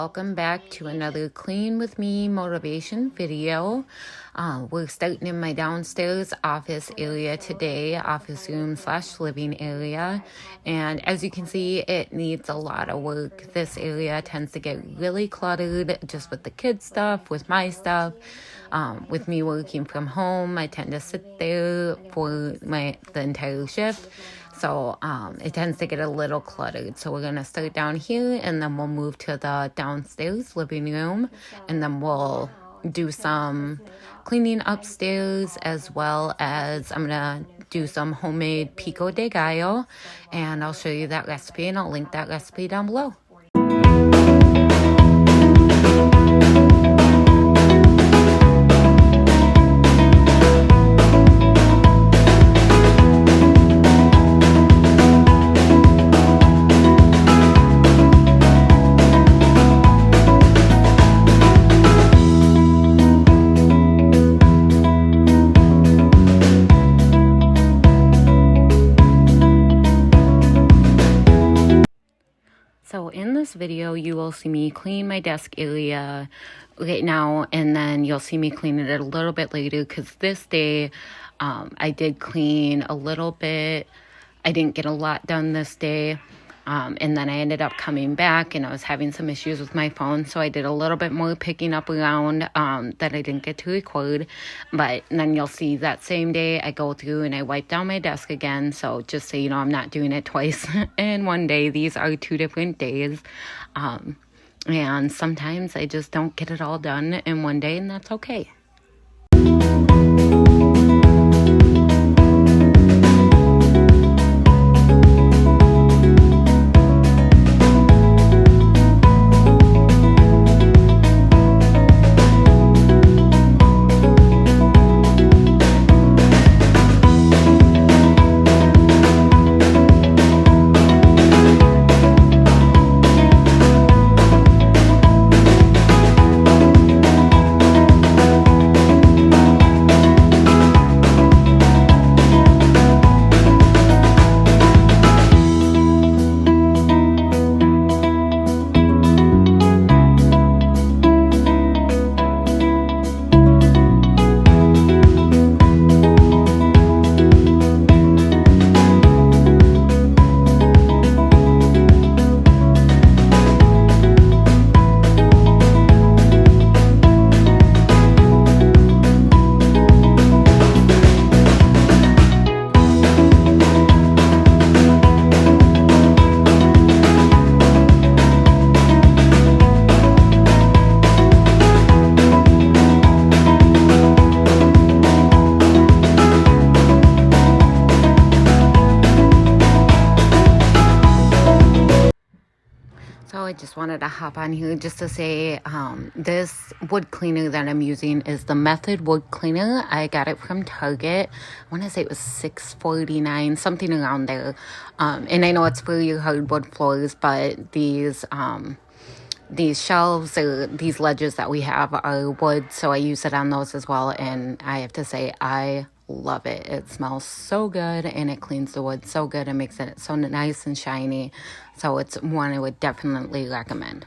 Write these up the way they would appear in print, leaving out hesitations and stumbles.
welcome back to another Clean With Me motivation video. We're starting in my downstairs office area today, office room / living area. And as you can see, it needs a lot of work. This area tends to get really cluttered just with the kids' stuff, with my stuff. With me working from home, I tend to sit there for the entire shift. So it tends to get a little cluttered. So we're going to start down here, and then we'll move to the downstairs living room, and then we'll do some cleaning upstairs, as well as I'm going to do some homemade pico de gallo, and I'll show you that recipe, and I'll link that recipe down below. So in this video, you will see me clean my desk area right now, and then you'll see me clean it a little bit later, because this day I did clean a little bit. I didn't get a lot done this day, and then I ended up coming back, and I was having some issues with my phone, so I did a little bit more picking up around that I didn't get to record. But then you'll see that same day I go through and I wipe down my desk again. So just so you know, I'm not doing it twice in one day. These are 2 different days, and sometimes I just don't get it all done in one day, and that's okay. So I just wanted to hop on here just to say this wood cleaner that I'm using is the Method wood cleaner. I got it from Target. I want to say it was $6.49, something around there. And I know it's for your hardwood floors, but these shelves or these ledges that we have are wood, so I use it on those as well. And I have to say, I love it. It smells so good, and it cleans the wood so good and makes it so nice and shiny. So it's one I would definitely recommend.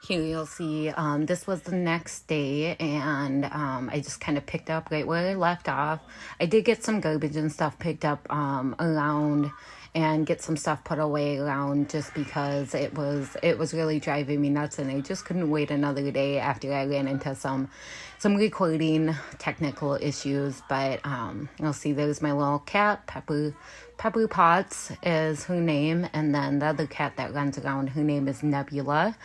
Here you'll see this was the next day, and I just kind of picked up right where I left off. I did get some garbage and stuff picked up around, and get some stuff put away around, just because it was really driving me nuts, and I just couldn't wait another day after I ran into some recording technical issues. But you'll see there's my little cat, Pepper Potts is her name, and then the other cat that runs around, her name is Nebula.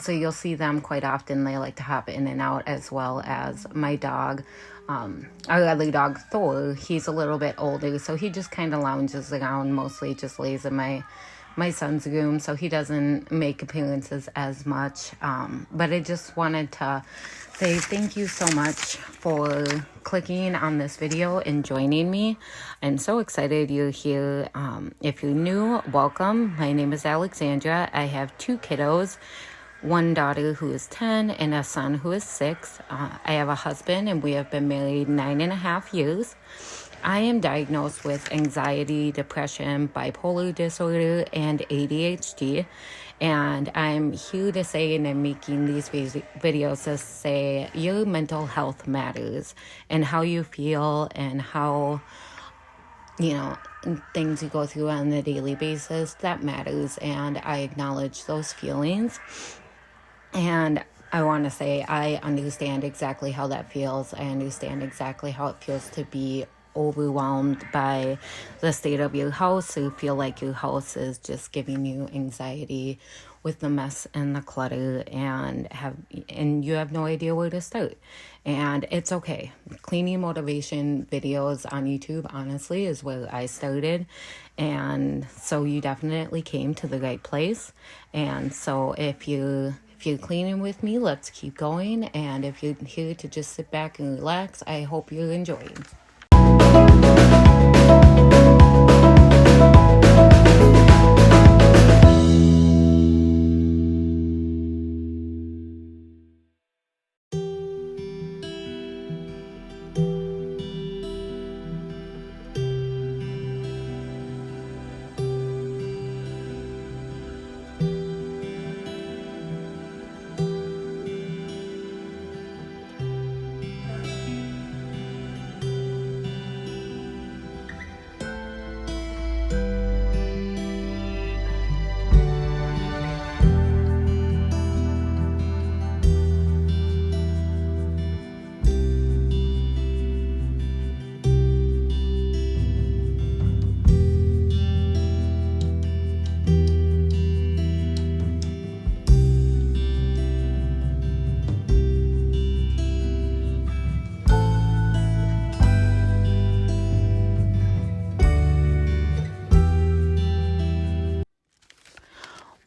So you'll see them quite often. They like to hop in and out, as well as my dog. Our other dog, Thor, he's a little bit older, so he just kind of lounges around, mostly just lays in my son's room, so he doesn't make appearances as much. But I just wanted to say thank you so much for clicking on this video and joining me. I'm so excited you're here. If you're new, welcome. My name is Alexandra. I have 2 kiddos, one daughter who is 10 and a son who is 6. I have a husband and we have been married 9.5 years. I am diagnosed with anxiety, depression, bipolar disorder, and ADHD. And I'm here to say, and I'm making these videos to say, your mental health matters, and how you feel and how, things you go through on a daily basis, that matters. And I acknowledge those feelings. And I want to say I understand exactly how that feels. I understand exactly how it feels to be overwhelmed by the state of your house, or feel like your house is just giving you anxiety with the mess and the clutter, and you have no idea where to start. And it's okay. Cleaning motivation videos on YouTube, honestly, is where I started. And so you definitely came to the right place. And so if you're cleaning with me, let's keep going. And if you're here to just sit back and relax, I hope you're enjoying.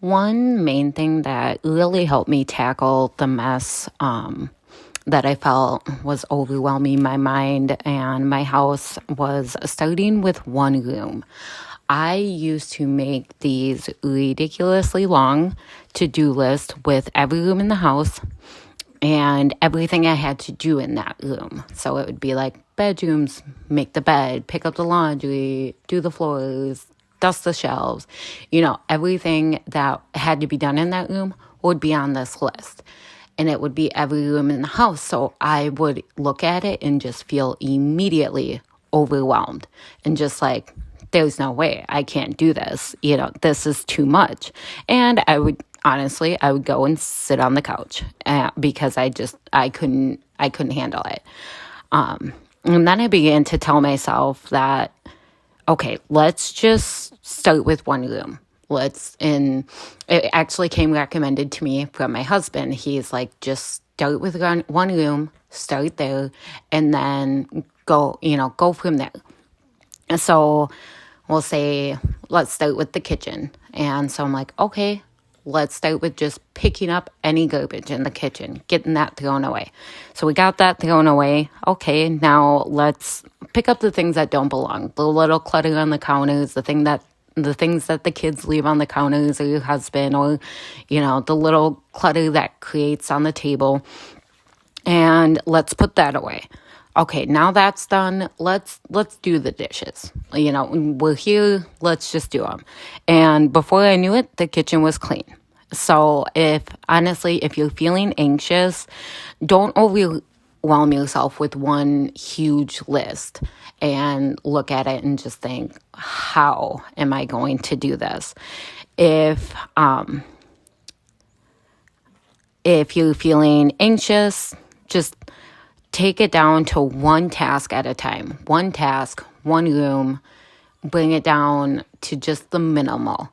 One main thing that really helped me tackle the mess that I felt was overwhelming my mind and my house was starting with one room. I used to make these ridiculously long to-do lists with every room in the house and everything I had to do in that room. So it would be like bedrooms, make the bed, pick up the laundry, do the floors, dust the shelves. Everything that had to be done in that room would be on this list. And it would be every room in the house. So I would look at it and just feel immediately overwhelmed and just like, there's no way I can't do this. This is too much. And I would go and sit on the couch because I couldn't handle it. And then I began to tell myself that, okay, let's just start with one room. And it actually came recommended to me from my husband. He's like, just start with one room, start there, and then go from there. And so we'll say, let's start with the kitchen. And so I'm like, okay, let's start with just picking up any garbage in the kitchen, getting that thrown away. So we got that thrown away. Okay, now let's pick up the things that don't belong. The little clutter on the counters, the things that the kids leave on the counters, or your husband, or, the little clutter that creates on the table. And let's put that away. Okay, now that's done. Let's do the dishes. We're here. Let's just do them. And before I knew it, the kitchen was clean. So if you're feeling anxious, don't overwhelm yourself with one huge list and look at it and just think, how am I going to do this? If you're feeling anxious, just take it down to one task at a time. One task, one room, bring it down to just the minimal.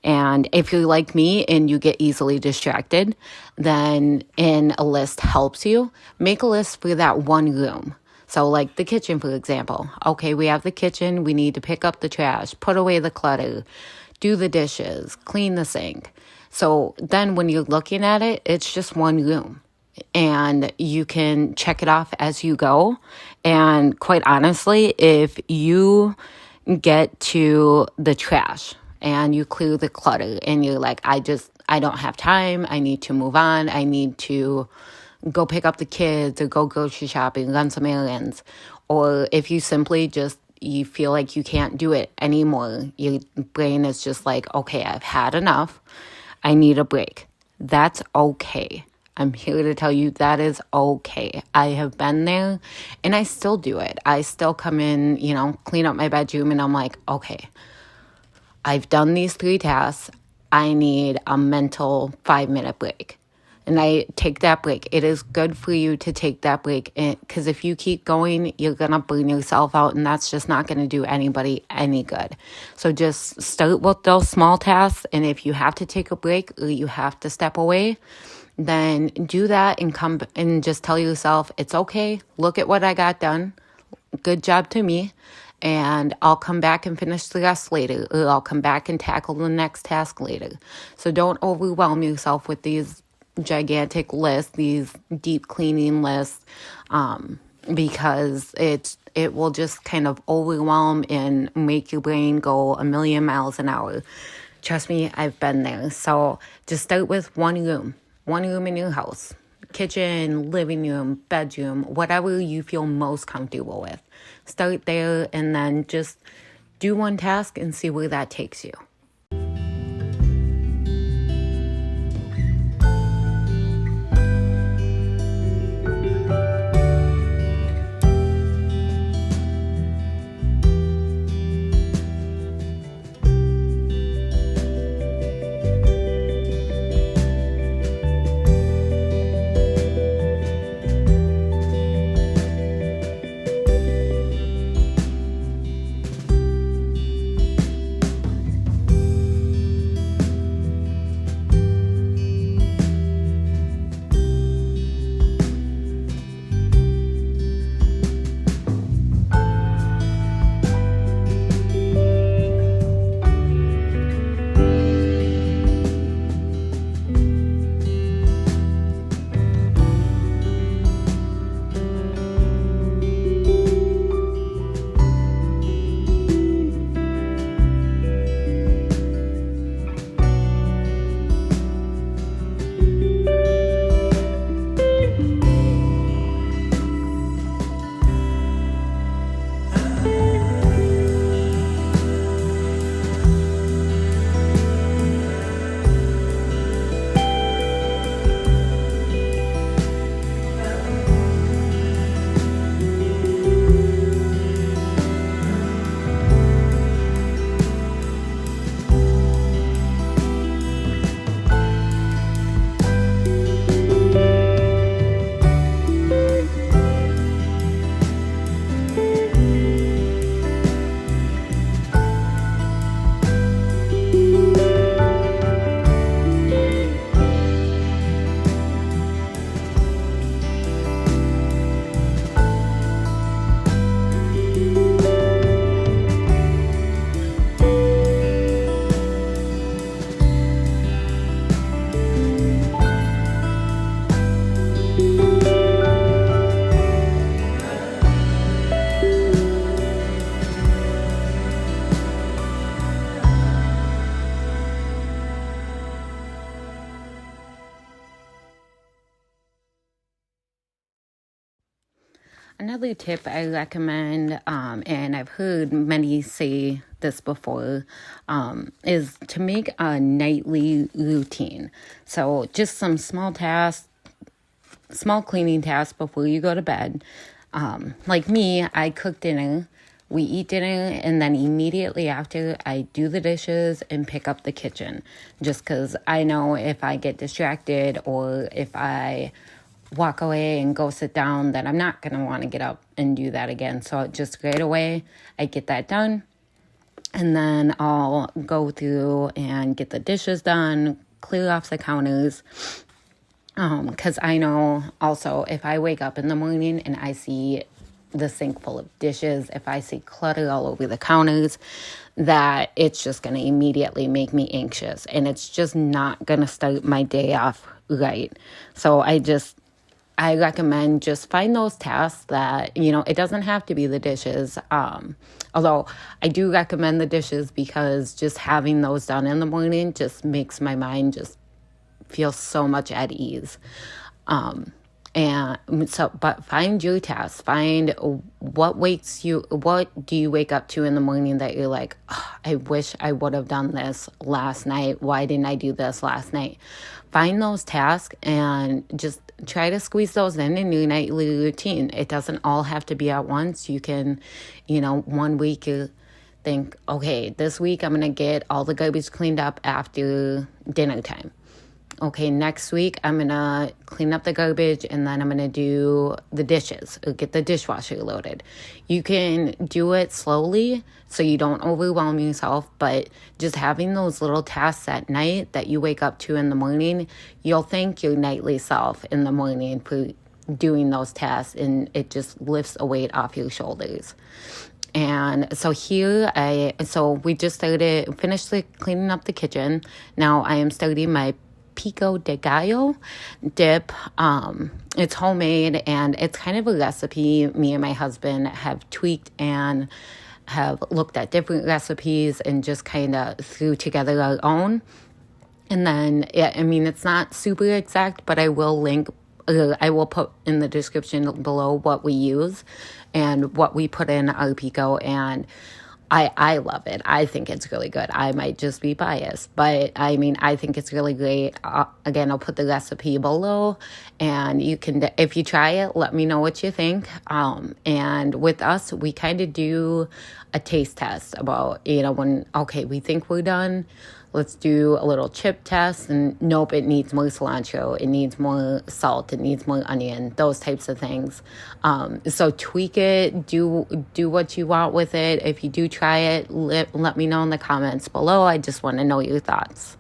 And if you're like me and you get easily distracted, then a list helps you. Make a list for that one room. So like the kitchen, for example. Okay, we have the kitchen. We need to pick up the trash, put away the clutter, do the dishes, clean the sink. So then when you're looking at it, it's just one room. And you can check it off as you go. And quite honestly, if you get to the trash and you clear the clutter and you're like, I don't have time. I need to move on. I need to go pick up the kids or go grocery shopping, run some errands. Or if you simply just, you feel like you can't do it anymore. Your brain is just like, okay, I've had enough. I need a break. That's okay. I'm here to tell you that is okay. I have been there and I still do it. I still come in, clean up my bedroom and I'm like, okay, I've done these 3 tasks. I need a mental 5-minute break. And I take that break. It is good for you to take that break because if you keep going, you're going to burn yourself out and that's just not going to do anybody any good. So just start with those small tasks. And if you have to take a break or you have to step away, then do that and come and just tell yourself, it's okay. Look at what I got done. Good job to me. And I'll come back and finish the rest later. Or I'll come back and tackle the next task later. So don't overwhelm yourself with these gigantic lists, these deep cleaning lists, because it will just kind of overwhelm and make your brain go a million miles an hour. Trust me, I've been there. So just start with one room in your house, kitchen, living room, bedroom, whatever you feel most comfortable with. Start there and then just do one task and see where that takes you. Another tip I recommend, and I've heard many say this before, is to make a nightly routine. So just some small tasks, small cleaning tasks before you go to bed. Like me, I cook dinner, we eat dinner, and then immediately after I do the dishes and pick up the kitchen. Just because I know if I get distracted or if I walk away and go sit down, that I'm not going to want to get up and do that again. So just right away, I get that done. And then I'll go through and get the dishes done, clear off the counters. Because I know also if I wake up in the morning and I see the sink full of dishes, if I see clutter all over the counters, that it's just going to immediately make me anxious, and it's just not going to start my day off right. So I recommend just find those tasks that, it doesn't have to be the dishes. Although I do recommend the dishes because just having those done in the morning just makes my mind just feel so much at ease. But find your tasks. Find what do you wake up to in the morning that you're like, oh, I wish I would have done this last night. Why didn't I do this last night? Find those tasks and just try to squeeze those in your nightly routine. It doesn't all have to be at once. You can, 1 week you think, okay, this week I'm going to get all the garbage cleaned up after dinner time. Okay, next week I'm going to clean up the garbage and then I'm going to do the dishes or get the dishwasher loaded. You can do it slowly so you don't overwhelm yourself, but just having those little tasks at night that you wake up to in the morning, you'll thank your nightly self in the morning for doing those tasks, and it just lifts a weight off your shoulders. And so we just finished cleaning up the kitchen. Now I am starting my Pico de Gallo dip. It's homemade, and it's kind of a recipe me and my husband have tweaked and have looked at different recipes and just kind of threw together our own. And then, it's not super exact, but I will put in the description below what we use and what we put in our Pico, and I love it. I think it's really good. I might just be biased, but I think it's really great. Again, I'll put the recipe below, and you can, if you try it, let me know what you think. And with us, we kind of do a taste test about, we think we're done. Let's do a little chip test, and nope, it needs more cilantro, it needs more salt, it needs more onion, those types of things. So tweak it, do what you want with it. If you do try it, let me know in the comments below. I just want to know your thoughts.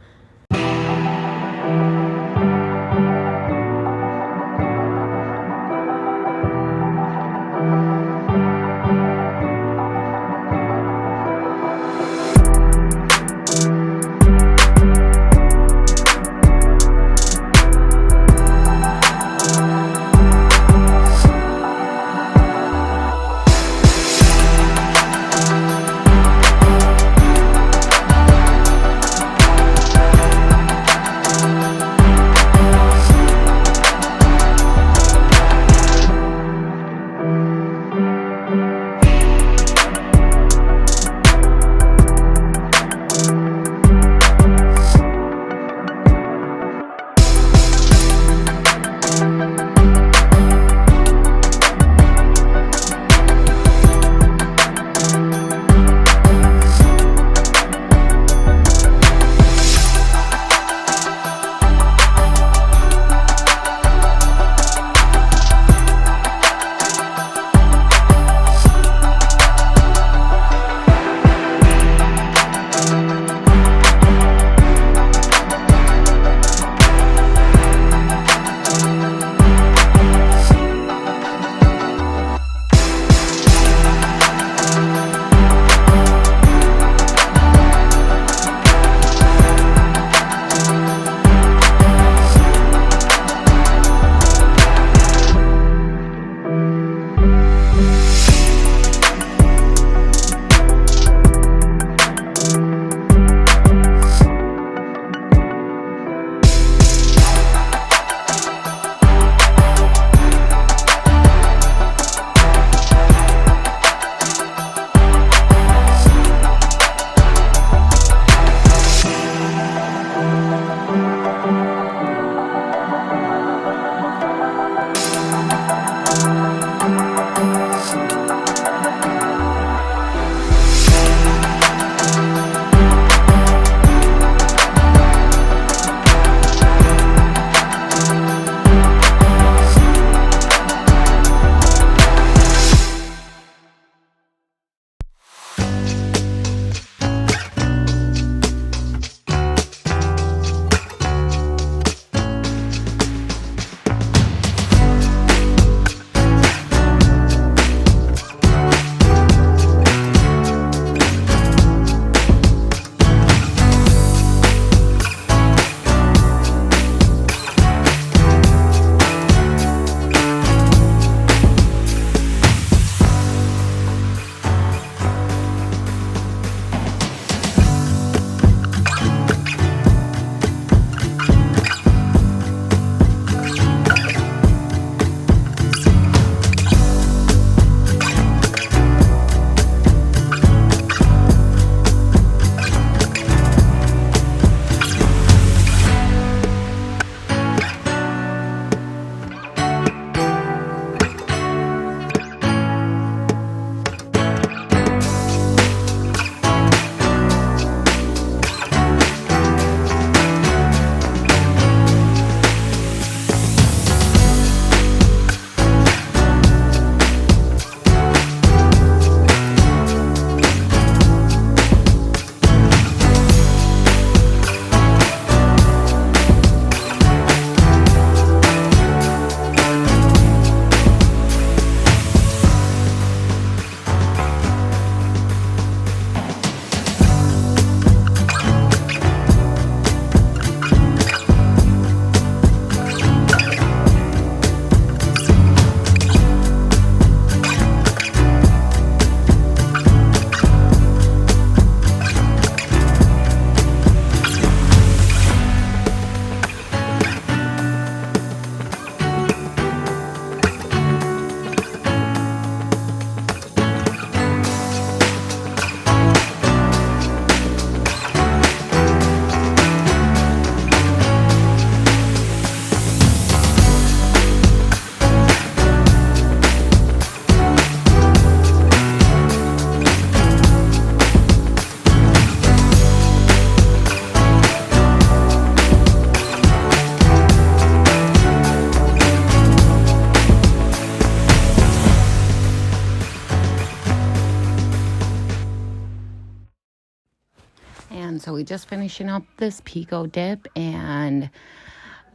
And so we just finishing up this Pico dip and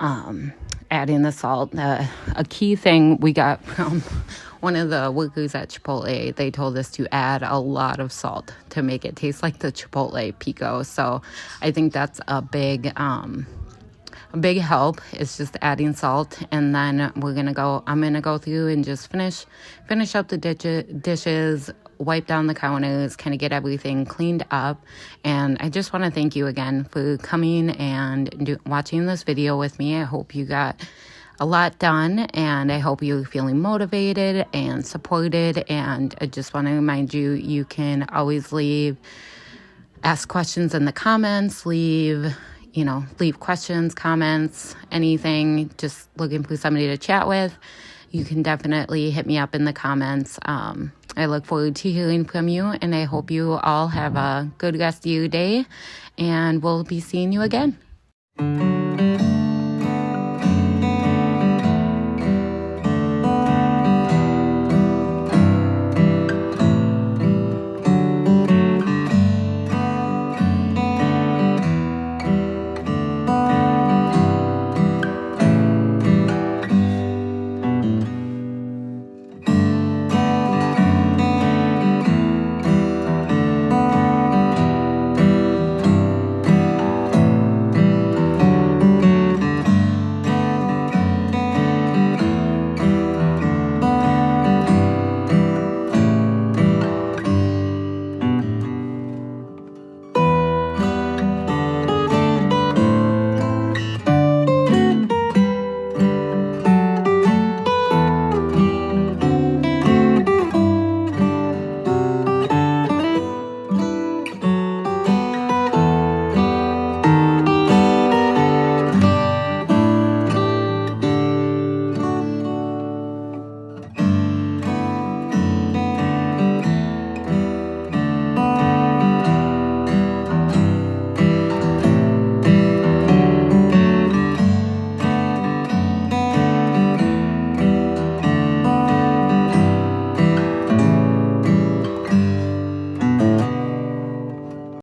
adding the salt. A key thing we got from one of the workers at Chipotle, they told us to add a lot of salt to make it taste like the Chipotle Pico. So I think that's a big help is just adding salt. And then I'm gonna go through and just finish up the dishes, wipe down the counters, kind of get everything cleaned up. And I just want to thank you again for coming and watching this video with me. I hope you got a lot done, and I hope you're feeling motivated and supported. And I just want to remind you, you can always ask questions in the comments, leave questions, comments, anything, just looking for somebody to chat with. You can definitely hit me up in the comments. I look forward to hearing from you, and I hope you all have a good rest of your day, and we'll be seeing you again.